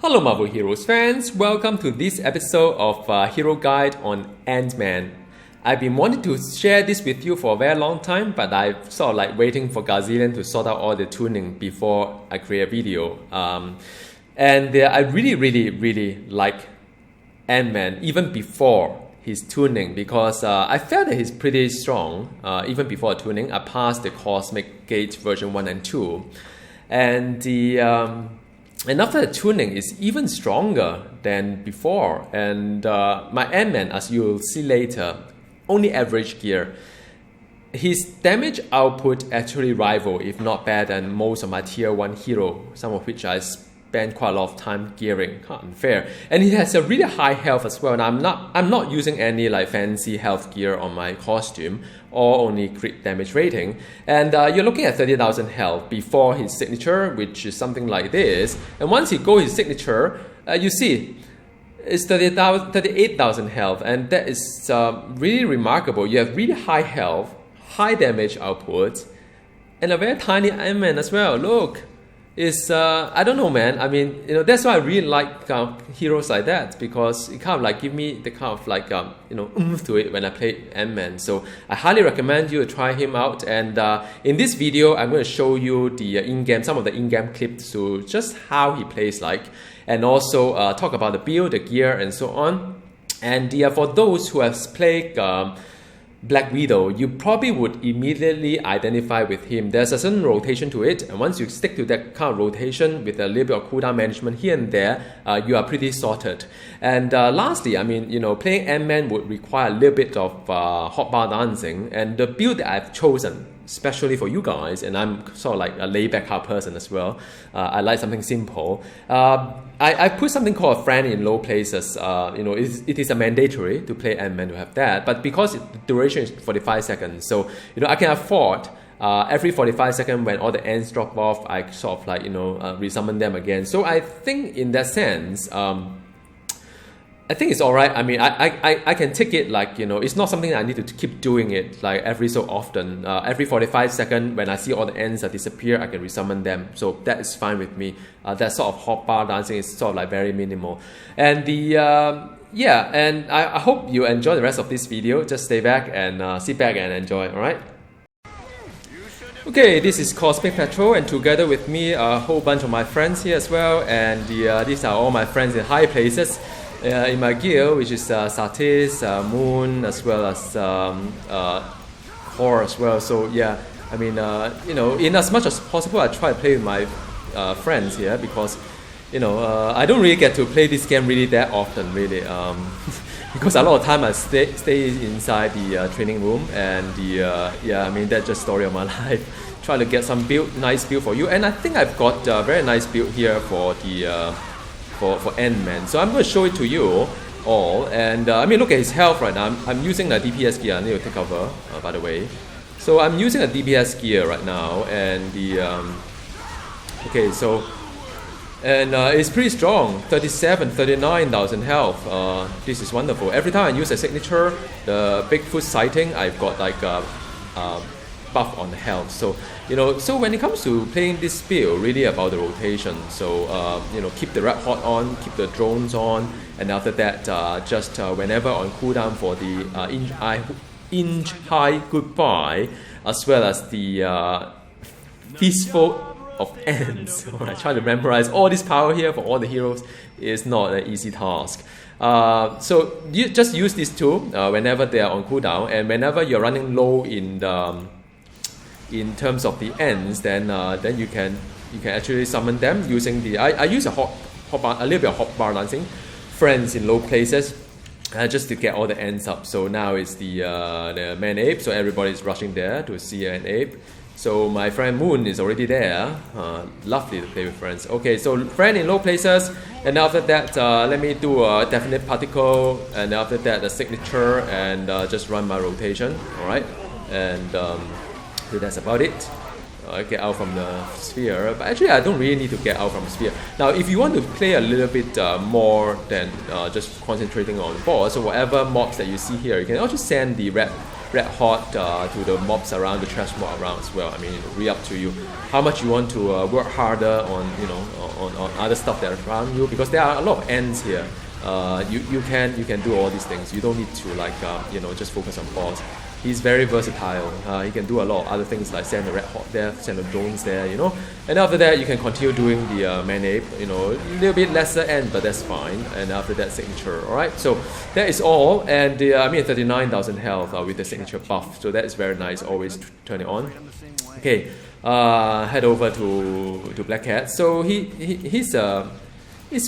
Hello Marvel Heroes fans, welcome to this episode of Hero Guide on Ant-Man. I've been wanting to share this with you for a very long time, but I'm sort of like waiting for Gazillion to sort out all the tuning before I create a video. I really like Ant-Man even before his tuning because I felt that he's pretty strong even before tuning. I passed the Cosmic Gate version 1 and 2. And after the tuning is even stronger than before. And my Ant-Man, as you'll see later, only average gear. His damage output actually rival, if not better, than most of my tier 1 hero, some of which I spend quite a lot of time gearing. Unfair. And he has a really high health as well. And I'm not using any like fancy health gear on my costume or only crit damage rating. And you're looking at 30,000 health before his signature, which is something like this. And once he goes his signature, you see it's 38,000 health, and that is really remarkable. You have really high health, high damage output, and a very tiny Ant-Man as well. Look. I don't know, man. I mean, that's why I really like heroes like that, because it kind of like give me the kind of like oomph to it when I play Ant-Man. So I highly recommend you to try him out. And in this video, I'm going to show you the some of the in-game clips to just how he plays like, and also talk about the build, the gear, and so on. And for those who have played Black Widow, you probably would immediately identify with him. There's a certain rotation to it, and once you stick to that kind of rotation with a little bit of cooldown management here and there, you are pretty sorted. And lastly, I mean, playing Ant-Man would require a little bit of hotbar dancing, and the build that I've chosen, especially for you guys, and I'm sort of like a laid-back hard person as well. I like something simple. I put something called a friend in low places. It is a mandatory to play Ant-Man to have that, but because the duration is 45 seconds, so I can afford every 45 seconds when all the ends drop off, I sort of like resummon them again. So I think in that sense, I think it's alright. I mean, I can take it like, it's not something that I need to keep doing it like every so often. Every 45 seconds when I see all the ends disappear, I can resummon them. So that is fine with me. That sort of hotbar dancing is sort of like very minimal. And and I hope you enjoy the rest of this video. Just stay back and sit back and enjoy, alright? Okay, this is Cosmic Patrol, and together with me a whole bunch of my friends here as well. And these are all my friends in high places. In my guild, which is Satis, Moon, as well as Core as well. So yeah, I mean, in as much as possible, I try to play with my friends here, because I don't really get to play this game really that often, really, because a lot of time I stay inside the training room, and I mean, that's just story of my life. Try to get some nice build for you, and I think I've got a very nice build here for the for Ant-Man. So I'm going to show it to you all. And I mean, look at his health right now. I'm using the DPS gear. I need to take cover, by the way. So I'm using a DPS gear right now, and it's pretty strong. 39,000 health. This is wonderful. Every time I use a signature, the Bigfoot sighting, I've got like a buff on the health. So so when it comes to playing this build, really about the rotation. So keep the red hot on, keep the drones on, and after that just whenever on cooldown for the inch high goodbye, as well as the fistful of ends. I try to memorize all this power here for all the heroes is not an easy task. So you just use these two whenever they are on cooldown, and whenever you're running low in terms of the ends, then you can actually summon them using the I use a little bit of hotbar dancing, friends in low places, just to get all the ends up. So now it's the man ape, so everybody's rushing there to see an ape. So my friend Moon is already there. Lovely to play with friends. Okay, so friend in low places, and after that let me do a definite particle, and after that a signature, and just run my rotation. Alright, and so that's about it. Get out from the sphere, but actually I don't really need to get out from the sphere. Now if you want to play a little bit more than just concentrating on boss, so whatever mobs that you see here, you can also send the red red hot to the mobs around, the trash mob around as well. I mean, really up to you. How much you want to work harder on, on other stuff that are around you, because there are a lot of ends here. You can do all these things. You don't need to just focus on boss. He's very versatile. He can do a lot of other things like send the red hot there, send the drones there, And after that, you can continue doing the man-ape, a little bit lesser end, but that's fine. And after that, signature, all right? So that is all. And 39,000 health with the signature buff. So that is very nice. Always turn it on. Okay, head over to Black Cat. So it's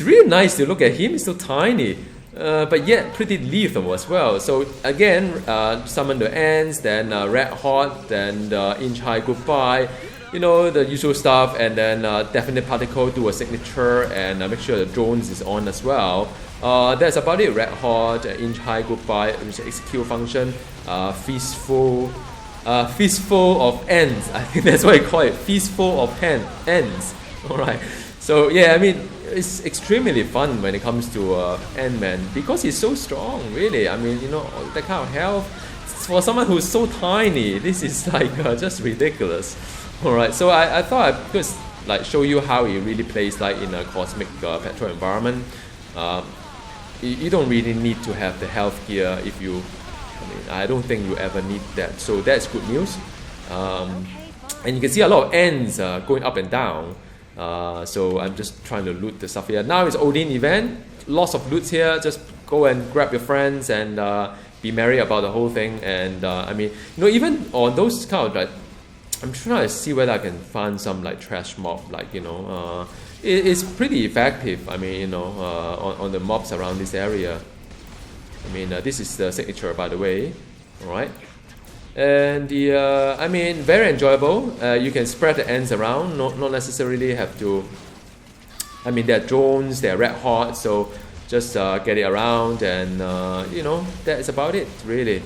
really nice to look at him. He's so tiny. But yet pretty lethal as well. So again, summon the ants, then red hot, then inch high goodbye, the usual stuff, and then definite particle, do a signature, and make sure the drones is on as well. That's about it. Red hot, inch high goodbye, which is execute function, fistful of ends. I think that's what I call it. Fistful of ends. All right. So yeah, I mean, it's extremely fun when it comes to Ant-Man, because he's so strong, really. I mean, that kind of health, for someone who's so tiny, this is like just ridiculous. Alright, so I thought I could show you how he really plays in a cosmic petrol environment. You don't really need to have the health gear I don't think you ever need that, so that's good news. And you can see a lot of ends going up and down. So I'm just trying to loot the stuff here. Now it's Odin event, lots of loots here. Just go and grab your friends and be merry about the whole thing. And even on those kind of I'm trying to see whether I can find some trash mob, it's pretty effective. I mean, on the mobs around this area. I mean, this is the signature, by the way. All right. And very enjoyable. You can spread the ends around, not necessarily have to. I mean, they're drones, they're red hot, so just get it around, and that is about it, really.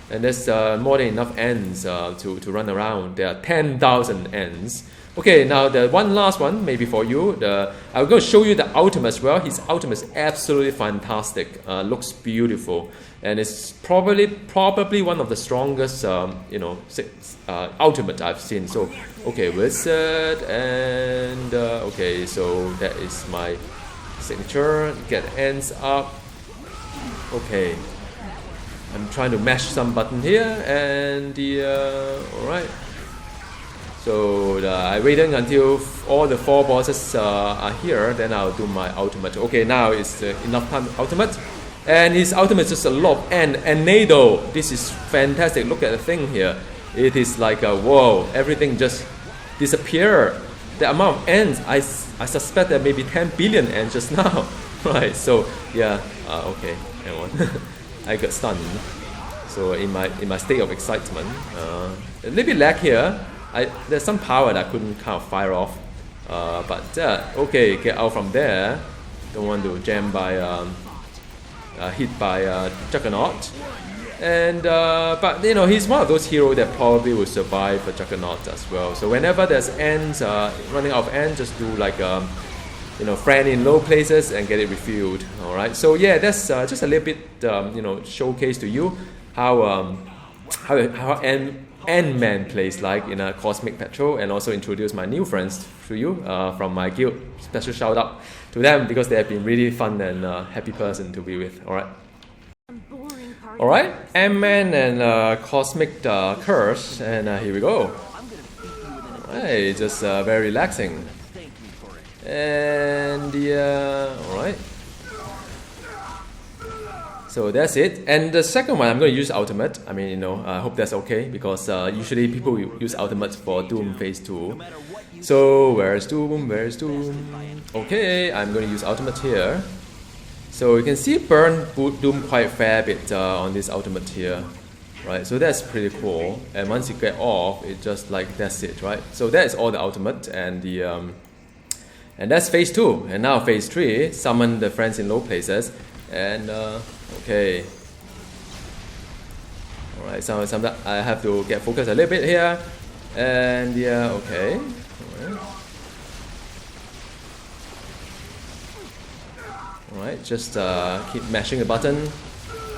And there's more than enough ends to run around. There are 10,000 ends. Okay, now the one last one, maybe for you. I'm going to show you the ultimate as well. His ultimate is absolutely fantastic. Looks beautiful. And it's probably one of the strongest, ultimate I've seen. So, okay, wizard, and okay, so that is my signature. Get ends up. Okay, I'm trying to mash some button here, and all right. So I waited until all the 4 bosses are here, then I'll do my ultimate. Okay, now it's enough time ultimate. And his ultimate is just a lot of and NATO. This is fantastic. Look at the thing here. It is like whoa, everything just disappeared. The amount of ends, I suspect there may be 10 billion ends just now. Right, so yeah, okay, hang on. I got stunned. So in my state of excitement, a little bit lag here. There's some power that I couldn't kind of fire off, but okay, get out from there. Don't want to jam by hit by Juggernaut, and but he's one of those heroes that probably will survive a Juggernaut as well. So whenever there's ends running out of ends, just do friend in low places and get it refilled. All right. So yeah, that's just a little bit showcase to you how Ant-Man plays in a cosmic petrol, and also introduce my new friends to you from my guild. Special shout out to them because they have been really fun and happy person to be with. Alright, Ant-Man and Cosmic Kurse, and here we go. Alright, just very relaxing. And alright. So that's it. And the second one, I'm going to use Ultimate. I mean, I hope that's okay, because usually people use Ultimate for Doom Phase 2. So where's Doom? Where's Doom? Okay, I'm going to use Ultimate here. So you can see burn Doom quite a fair bit on this Ultimate here. Right, so that's pretty cool. And once you get off, it just that's it, right? So that is all the Ultimate, and and that's Phase 2. And now Phase 3, summon the friends in low places. And okay, all right. So I have to get focused a little bit here, and yeah, okay. All right, just keep mashing the button,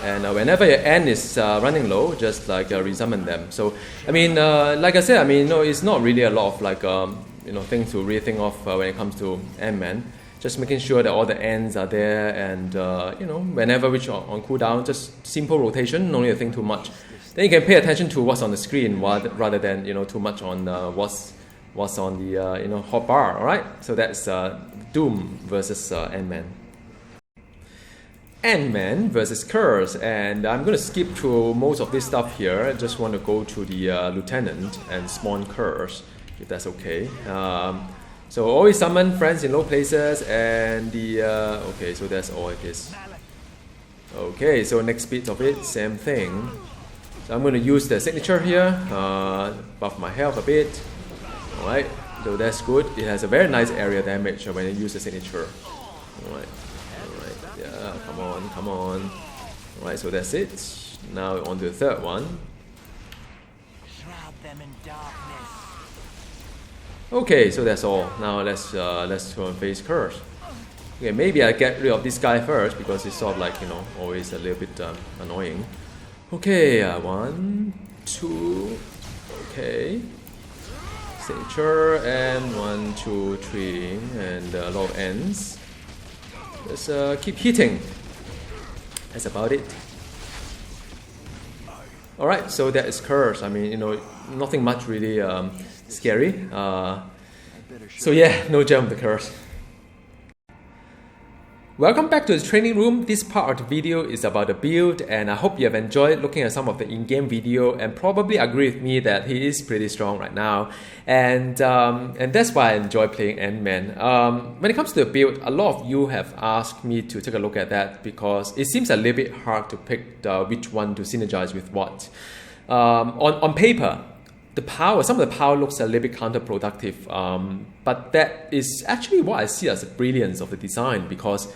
and whenever your N is running low, just like resummon them. So I mean, like I said, I mean, it's not really a lot of like things to really think of when it comes to N-Man. Just making sure that all the ends are there, and whenever which on cooldown, just simple rotation, no need to think too much. Then you can pay attention to what's on the screen rather than too much on what's on the hotbar. All right, so that's Doom versus Ant-Man. Ant-Man versus Kurse, and I'm going to skip through most of this stuff here. I just want to go to the Lieutenant and spawn Kurse, if that's okay. So always summon friends in low places, and the okay, so that's all it is. Okay, so next bit of it, same thing. So I'm going to use the signature here, buff my health a bit. Alright, so that's good. It has a very nice area damage when you use the signature. Alright, yeah, come on. Alright, so that's it. Now on to the third one. Okay, so that's all. Now let's go and face Kurse. Okay, maybe I get rid of this guy first because it's sort of like always a little bit annoying. Okay, 1, 2. Okay, signature, and 1, 2, 3, and a lot of ends. Let's keep hitting. That's about it. All right, so that is Kurse. I mean, nothing much really scary. So yeah, no jump the Kurse. Welcome back to the training room. This part of the video is about the build, and I hope you have enjoyed looking at some of the in-game video and probably agree with me that he is pretty strong right now, and that's why I enjoy playing Ant-Man. When it comes to the build, a lot of you have asked me to take a look at that because it seems a little bit hard to pick which one to synergize with what. On paper, some of the power looks a little bit counterproductive, but that is actually what I see as the brilliance of the design, because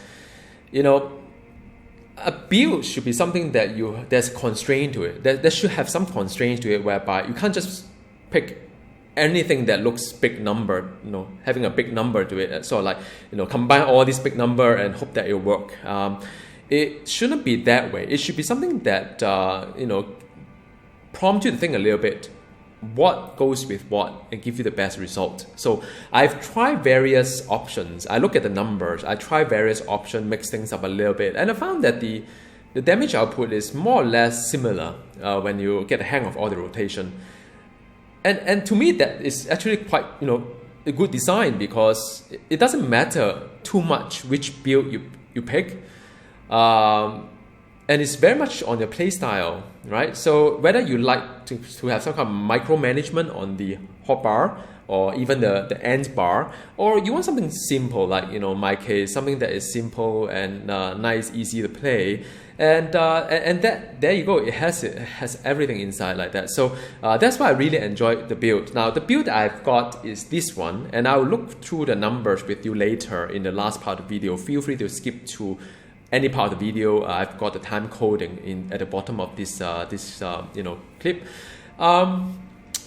a build should be something that there's a constraint to it. There should have some constraints to it, whereby you can't just pick anything that looks big number, having a big number to it, sort of like combine all this big number and hope that it'll work. It shouldn't be that way. It should be something that prompt you to think a little bit. What goes with what and give you the best result. So I've tried various options. I look at the numbers. I try various options, mix things up a little bit, and I found that the damage output is more or less similar when you get the hang of all the rotation. And to me, that is actually quite a good design, because it doesn't matter too much which build you pick. And it's very much on your playstyle, right? So whether you like to have some kind of micromanagement on the hotbar, or even the end bar, or you want something simple, like in my case, something that is simple and nice, easy to play, and that, there you go. It has everything inside like that. So that's why I really enjoyed the build. Now the build I've got is this one, and I'll look through the numbers with you later in the last part of the video. Feel free to skip to any part of the video. I've got the time coding at the bottom of this clip.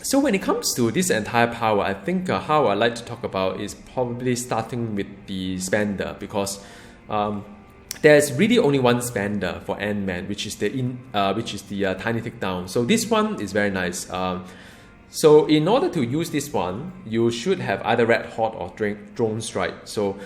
So when it comes to this entire power, I think how I like to talk about is probably starting with the spender, because there's really only one spender for Ant-Man, which is the tiny takedown. So this one is very nice. So in order to use this one, you should have either red hot or drone strike. So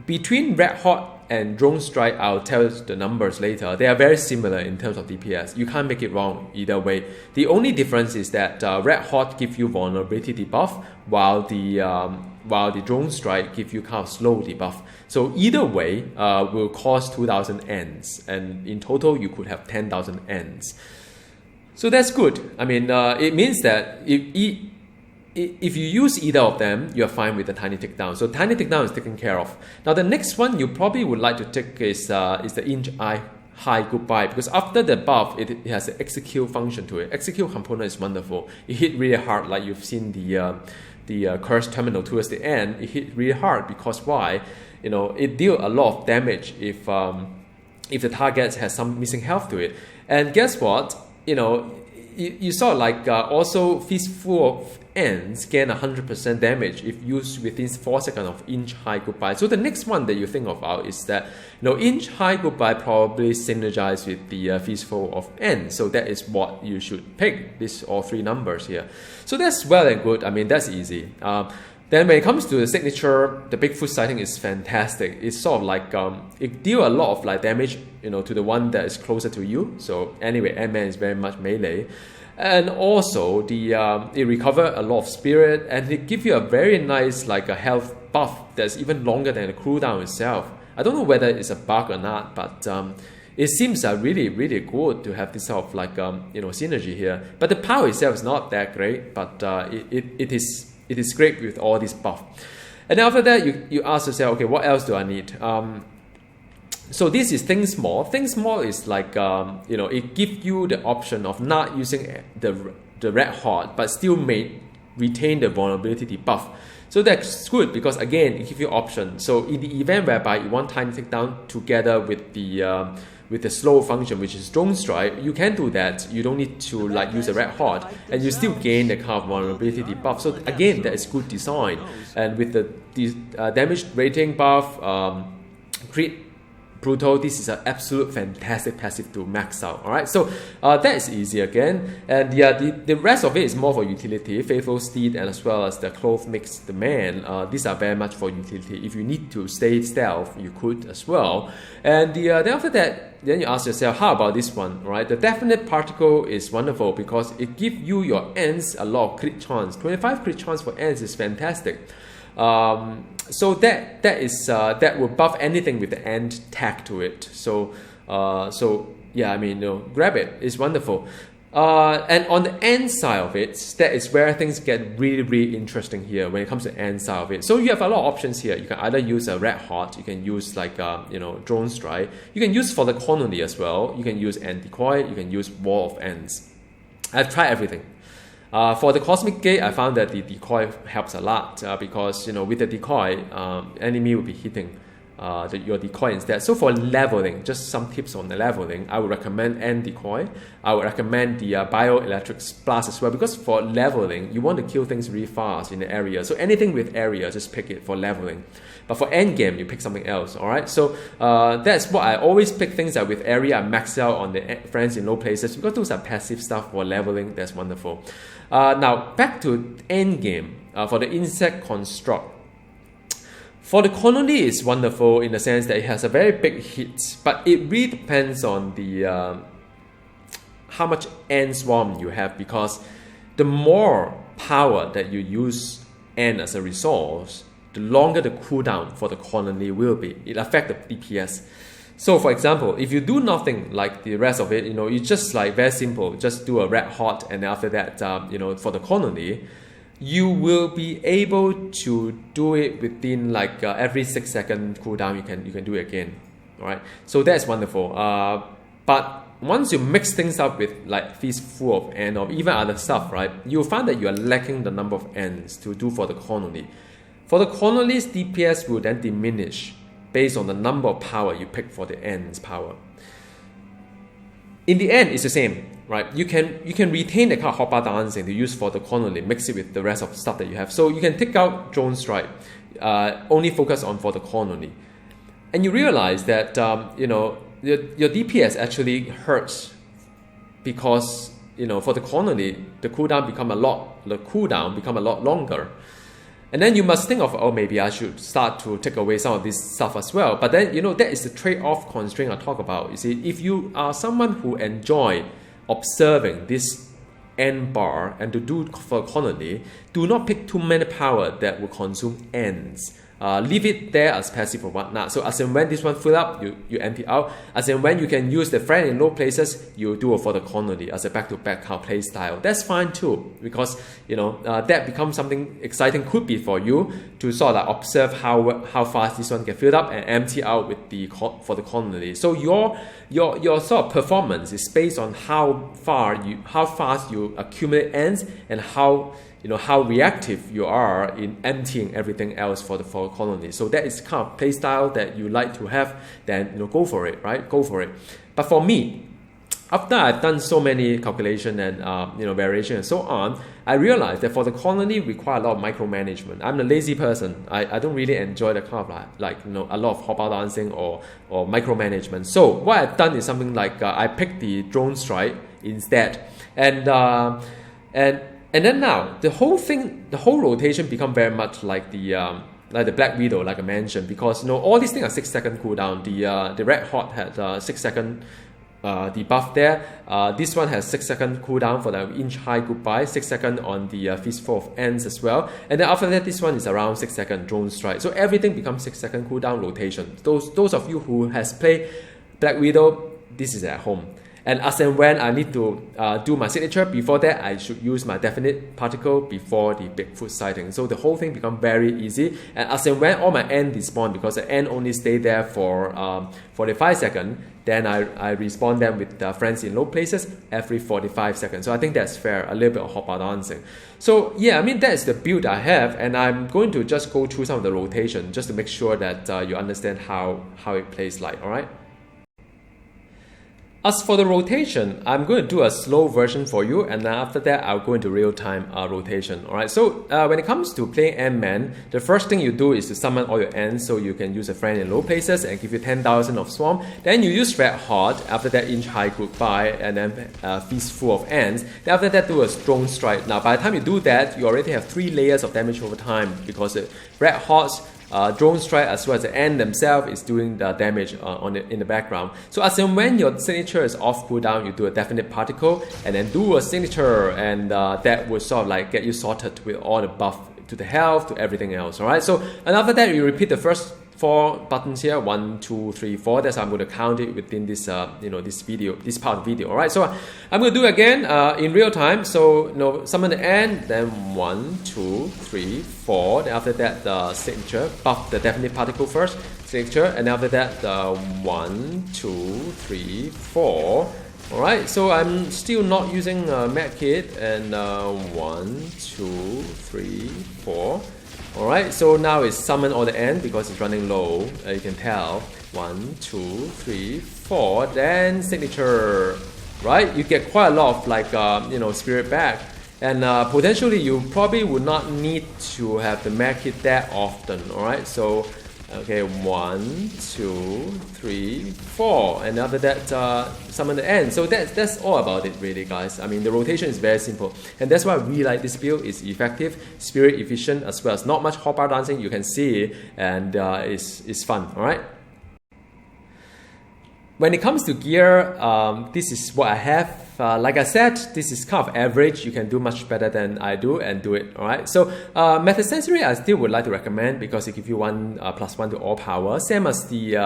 between red hot and drone strike, I'll tell you the numbers later. They are very similar in terms of DPS. You can't make it wrong either way. The only difference is that red hot gives you vulnerability debuff, while the drone strike gives you kind of slow debuff. So either way will cost 2,000 ends, and in total you could have 10,000 ends. So that's good. I mean, it means that if you use either of them, you're fine with the tiny takedown. So tiny takedown is taken care of. Now the next one you probably would like to take is the inch eye high goodbye, because after the buff, it has an execute function to it. Execute component is wonderful. It hit really hard, like you've seen the Kurse terminal towards the end. It hit really hard because why? It deals a lot of damage if the target has some missing health to it. And guess what? you saw like also Fistful of Ends gain 100% damage if used within 4 seconds of Inch High Goodbye. So the next one that you think about is that Inch High Goodbye probably synergize with the Fistful of Ends. So that is what you should pick. These all three numbers here. So that's well and good. I mean, that's easy. Then when it comes to the signature, the Bigfoot sighting is fantastic. It's sort of like it deal a lot of like damage, to the one that is closer to you. So anyway, Ant-Man is very much melee, and also the it recover a lot of spirit, and it give you a very nice like a health buff that's even longer than the cooldown itself. I don't know whether it's a bug or not, but it seems really good to have this sort of like synergy here. But the power itself is not that great, but it is great with all this buff. And after that, you ask yourself, okay, what else do I need? So this is Think Small. Think Small is like, it gives you the option of not using the Red Hot, but still retain the vulnerability buff. So that's good because again, it gives you option. So in the event whereby you want Tiny Takedown together with the slow function, which is Drone Strike, you can do that. You don't need to like use a Red Hot, and you still gain the kind of vulnerability buff. So again, that is good design. And with the damage rating buff, crit brutal, this is an absolute fantastic passive to max out. All right, so that is easy again. And the rest of it is more for utility. Faithful Steed and as well as the Cloth Makes the Man. These are very much for utility. If you need to stay stealth, you could as well. And then after that, then you ask yourself, how about this one? Right, the Definite Particle is wonderful because it gives you your ends a lot of crit chance. 25 crit chance for ends is fantastic. So that will buff anything with the end tag to it. So yeah, I mean, grab it. It's wonderful. And on the end side of it, that is where things get really interesting here when it comes to the end side of it. So you have a lot of options here. You can either use a Red Hot, you can use like Drone Strike, you can use for the colony as well. You can use End Decoy, you can use Wall of Ends. I've tried everything. For the Cosmic Gate, I found that the decoy helps a lot because with the decoy, enemy will be hitting your decoy instead. So for leveling, just some tips on the leveling, I would recommend End Decoy. I would recommend the Bioelectric Blast as well because for leveling, you want to kill things really fast in the area. So anything with area, just pick it for leveling. But for endgame, you pick something else. All right. So that's what I always pick things that with area I max out on the friends in low places because those are passive stuff for leveling. That's wonderful. Now back to endgame for the insect construct. For the colony, it's wonderful in the sense that it has a very big hit, but it really depends on the how much ant swarm you have because the more power that you use ant as a resource, the longer the cooldown for the colony will be. It affects the DPS. So for example, if you do nothing like the rest of it, you just like very simple, just do a Red Hot, and after that, for the colony, you will be able to do it within like every 6 second cooldown. You can do it again. All right, so that's wonderful. But once you mix things up with like Fistful of Ants or even other stuff, right, you'll find that you are lacking the number of ants to do for the colony. For the colony's DPS will then diminish based on the number of power you pick for the ants power. In the end, it's the same, right? You can retain the kind of hotbar dancing to use for the colony, mix it with the rest of the stuff that you have. So you can take out Drone Strike, only focus on for the colony, and you realize that your DPS actually hurts because for the colony the cooldown become a lot longer. And then you must think of, oh, maybe I should start to take away some of this stuff as well. But then, that is the trade-off constraint I talk about. You see, if you are someone who enjoy observing this end bar and to do for colony, do not pick too many power that will consume ends. Leave it there as passive or whatnot. So as and when this one fill up, you empty out. As and when you can use the friend in low places, you do it for the colony as a back-to-back kind of play style. That's fine too, because that becomes something exciting. Could be for you to sort of observe how fast this one can fill up and empty out with for the colony. So your sort of performance is based on how fast you accumulate ends and how reactive you are in emptying everything else for colony. So that is kind of play style that you like to have, then go for it, right? Go for it. But for me, after I've done so many calculation and variation and so on, I realized that for the colony require a lot of micromanagement. I'm a lazy person. I don't really enjoy the kind of a lot of hotbar dancing or micromanagement. So what I've done is something like I picked the drone strike instead, and then now the whole rotation become very much like the Black Widow, like I mentioned, because all these things are 6-second cooldown. The Red Hot had 6-second debuff there. This one has 6-second cooldown for the inch high goodbye, 6-second on the Fistful of Ends as well, and then after that this one is around 6-second drone strike. So everything becomes 6-second cooldown rotation. Those of you who has played Black Widow, this is at home. And as and when I need to do my signature, before that I should use my definite particle before the Bigfoot sighting. So the whole thing becomes very easy. And as and when all my end despawn, because the end only stay there for 45 seconds, then I respawn them with friends in low places every 45 seconds. So I think that's fair, a little bit of hotbar dancing. So yeah, I mean that's the build I have, and I'm going to just go through some of the rotation just to make sure that you understand how it plays like, alright? As for the rotation, I'm going to do a slow version for you, and then after that I'll go into real-time rotation. Alright, so when it comes to playing Ant-Man, the first thing you do is to summon all your ants so you can use a friend in low places and give you 10,000 of Swarm. Then you use Red Hot, after that Inch High Goodbye, and then Fistful of Ants. Then after that do a Drone Strike. Now by the time you do that, you already have 3 layers of damage over time, because the Red Hot's drone strike as well as the end themselves is doing the damage in the background. So as and when your signature is off cooldown, you do a definite particle and then do a signature, and that will sort of like get you sorted with all the buff to the health, to everything else. Alright, so and after that you repeat the first 4 buttons here, 1, 2, 3, 4. That's how I'm going to count it within this this part of the video. Alright, so I'm going to do it again in real time. So summon the end, then 1, 2, 3, 4. Then after that the signature, buff the definite particle first, signature, and after that the 1, 2, 3, 4. Alright, so I'm still not using medkit, and 1, 2, 3, 4. Alright, so now it's summon all the end because it's running low, you can tell. 1, 2, 3, 4, then signature. Right, you get quite a lot of like spirit back, and potentially you probably would not need to have the mag hit that often. Alright, so okay, 1, 2, 3, 4, and after that summon the end. So that's all about it really, guys. I mean, the rotation is very simple, and that's why I really like this build. It's effective, spirit efficient, as well as not much hotbar dancing, you can see, and it's fun. Alright, when it comes to gear, this is what I have. Like I said, this is kind of average. You can do much better than I do, and do it. Alright, so Method Sensory I still would like to recommend, because it gives you 1 +1 to all power, same as the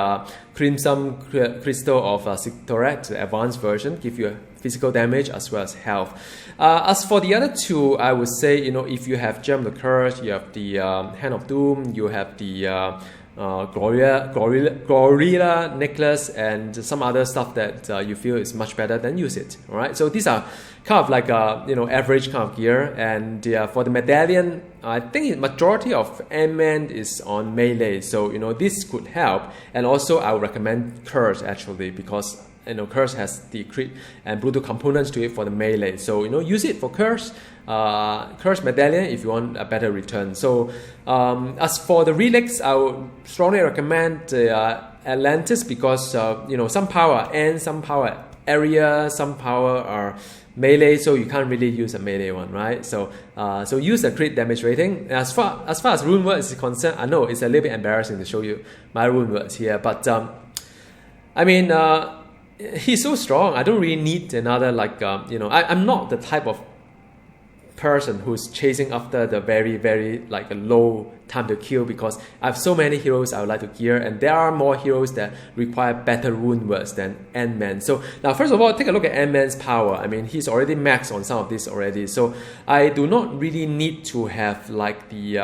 Crimson Crystal of Sictorex, the advanced version, give you physical damage as well as health. As for the other two, I would say, if you have Gem of the Curse, you have the Hand of Doom, you have the Gorilla necklace, and some other stuff that you feel is much better, then use it. Alright, so these are kind of like average kind of gear. And for the medallion, I think majority of Ant-Man is on melee, so this could help. And also I would recommend Kurse actually, because Kurse has the crit and brutal components to it for the melee. So use it for Kurse. Kurse medallion if you want a better return. So as for the relics, I would strongly recommend Atlantis, because some power and some power area, some power are melee, so you can't really use a melee one, right? So so use the crit damage rating. As far as rune words is concerned, I know it's a little bit embarrassing to show you my rune words here, but I mean he's so strong. I don't really need another I'm not the type of person who's chasing after the very, very low time to kill, because I have so many heroes I would like to gear, and there are more heroes that require better rune words than Ant-Man. So now first of all, take a look at Ant-Man's power. I mean, he's already maxed on some of this already, so I do not really need to have like the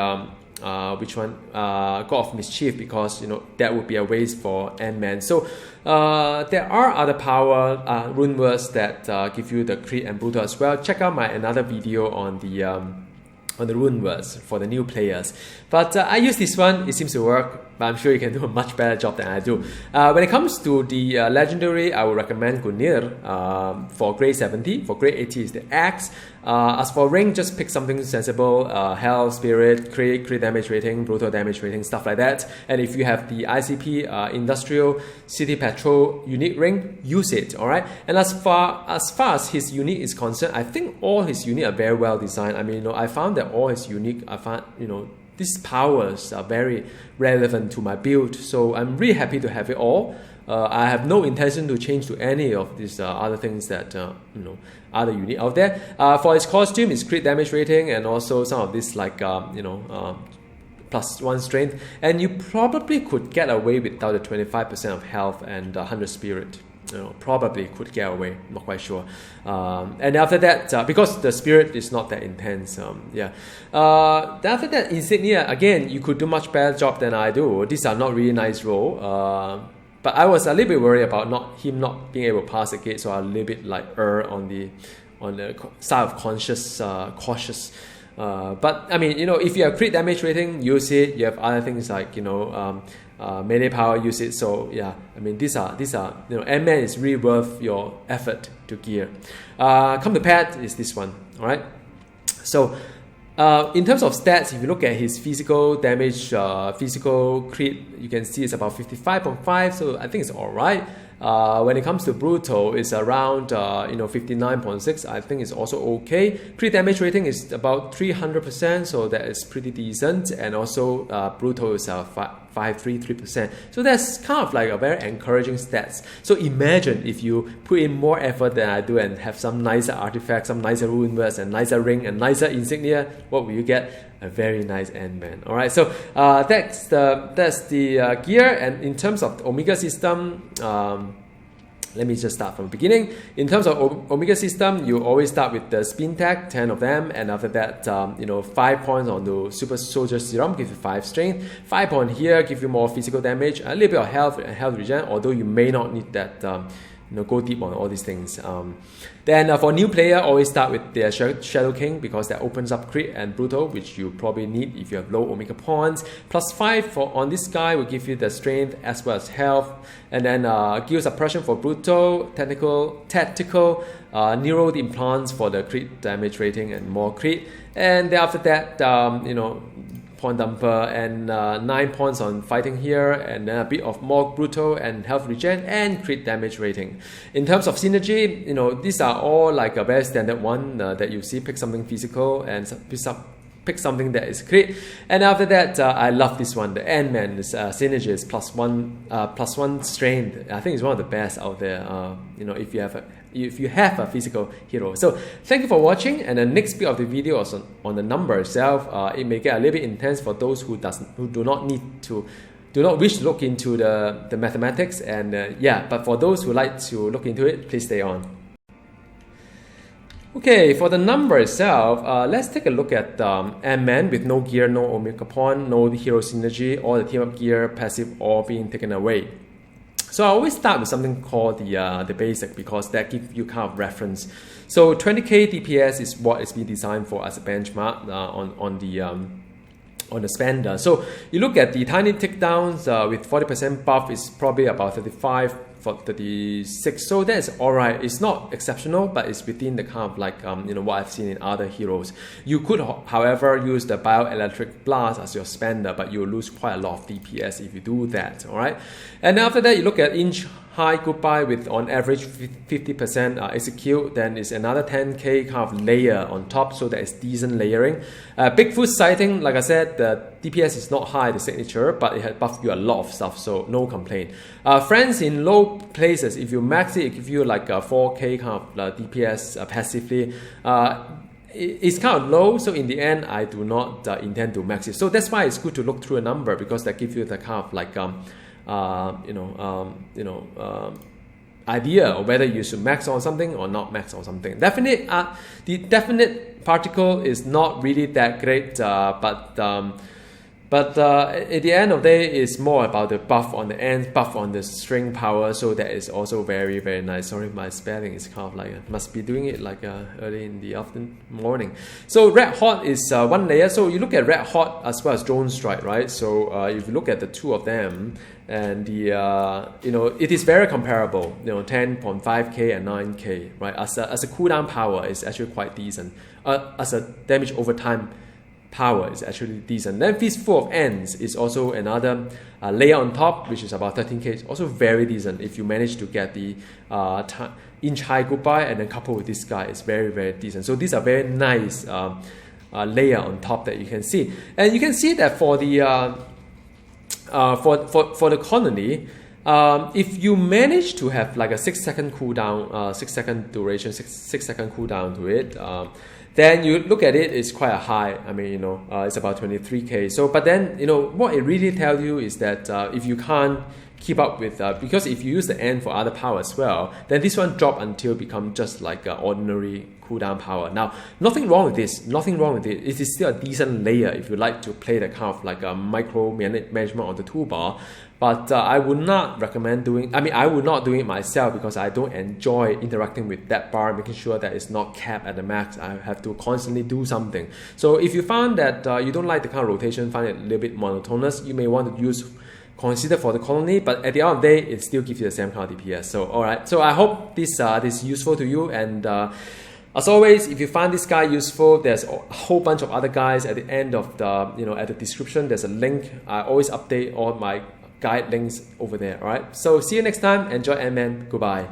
God of Mischief, because that would be a waste for Ant-Man. So there are other power rune words that give you the crit and brutal as well. Check out my another video on the rune words for the new players. But I use this one, it seems to work. but I'm sure you can do a much better job than I do. When it comes to the legendary, I would recommend Gungnir for grade 70. For grade 80 is the axe. As for ring, just pick something sensible, health, spirit, crit damage rating, brutal damage rating, stuff like that. And if you have the ICP industrial city patrol unique ring, use it. All right. And as far as his unit is concerned, I think all his unit are very well designed. I mean, I found that all his unique, these powers are very relevant to my build, so I'm really happy to have it all. I have no intention to change to any of these other things that other unit out there. For his costume, his crit damage rating, and also some of this like +1 strength, and you probably could get away without the 25% of health and 100 spirit. Probably could get away, not quite sure. And after that, because the spirit is not that intense, after that, insignia, again, you could do much better job than I do. These are not really nice roll. But I was a little bit worried about him not being able to pass the gate, so I'm a little bit like on the side of cautious. But I mean, if you have crit damage rating, use it. You have other things like melee power, use it. So yeah, I mean these are Ant-Man is really worth your effort to gear. Come to pet is this one. All right. So in terms of stats, if you look at his physical damage, physical crit, you can see it's about 55.5. So I think it's all right. When it comes to brutal, it's around 59.6. I think it's also okay. Crit damage rating is about 300%, so that is pretty decent. And also brutal is 533%. So that's kind of like a very encouraging stats. So imagine if you put in more effort than I do and have some nicer artifacts, some nicer rune words, and nicer ring and nicer insignia. What will you get? A very nice Ant-Man. All right. So that's the gear. And in terms of the Omega system, let me just start from the beginning. In terms of Omega system, you always start with the spin tag, 10 of them, and after that, 5 points on the Super Soldier Serum, give you 5 strength. 5 points here, give you more physical damage, a little bit of health and health regen, although you may not need that. Go deep on all these things. Then for new player, always start with the Shadow King because that opens up crit and brutal, which you probably need if you have low Omega points. +5 on this guy will give you the strength as well as health, and then Geo Suppression for brutal, tactical, Neural Implants for the crit damage rating and more crit, and then after that, point dumper and 9 points on fighting here, and then a bit of more brutal and health regen and crit damage rating. In terms of synergy, these are all like a very standard one that you see. Pick something physical and pick something that is crit. And after that, I love this one, the Ant-Man synergy is +1 strength. I think it's one of the best out there. If you have a physical hero. So thank you for watching, and the next bit of the video is on the number itself. It may get a little bit intense for those who do not wish to look into the mathematics, and but for those who like to look into it, please stay on. Okay, for the number itself, let's take a look at Ant-Man with no gear, no Omega Point, no hero synergy, all the team up gear, passive all being taken away. So I always start with something called the basic, because that gives you kind of reference. So 20k DPS is what is being designed for as a benchmark on the spender. So you look at the tiny takedowns with 40% buff is probably about 35 for 36. So that's alright. It's not exceptional, but it's within the kind of like what I've seen in other heroes. You could, however, use the bioelectric blast as your spender, but you'll lose quite a lot of DPS if you do that. Alright. And after that, you look at inch high goodbye with on average 50% execute, then it's another 10k kind of layer on top, so that is decent layering. Bigfoot sighting, like I said, the DPS is not high, the signature, but it had buffed you a lot of stuff, so no complaint. Friends in low places, if you max it, it gives you like a 4k kind of DPS passively. It's kind of low, so in the end, I do not intend to max it. So that's why it's good to look through a number, because that gives you the kind of like idea of whether you should max on something or not max on something. The definite particle is not really that great, but But at the end of the day, it's more about the buff on the ends, buff on the string power. So that is also very, very nice. Sorry, my spelling is kind of like, must be doing it like early in the afternoon, morning. So Red Hot is one layer. So you look at Red Hot as well as Drone Strike, right? So if you look at the two of them, and the it is very comparable. 10.5k and 9k, right? As a cooldown power, it's actually quite decent. As a damage over time power is actually decent. Then Fistful of Ends is also another layer on top, which is about 13k. It's also very decent if you manage to get the inch high goodbye and then couple with this guy. It's very, very decent. So these are very nice layer on top that you can see, and you can see that for the for the colony. If you manage to have like a 6-second cooldown, 6-second duration, 6-second cooldown to it, then you look at it, it's quite a high. I mean, it's about 23k. So, but then, what it really tells you is that if you can't keep up with, because if you use the end for other power as well, then this one drop until become just like an ordinary cooldown power. Now, nothing wrong with this. Nothing wrong with it. It is still a decent layer if you like to play the kind of like a micro management on the toolbar. But I would not recommend doing. I mean, I would not do it myself because I don't enjoy interacting with that bar, making sure that it's not capped at the max. I have to constantly do something. So if you found that you don't like the kind of rotation, find it a little bit monotonous, you may want to consider for the colony. But at the end of the day, it still gives you the same kind of DPS. So all right. So I hope this is useful to you. And as always, if you find this guy useful, there's a whole bunch of other guys at the end of the at the description. There's a link. I always update all my guide links over there. All right. So see you next time. Enjoy Ant-Man. Goodbye.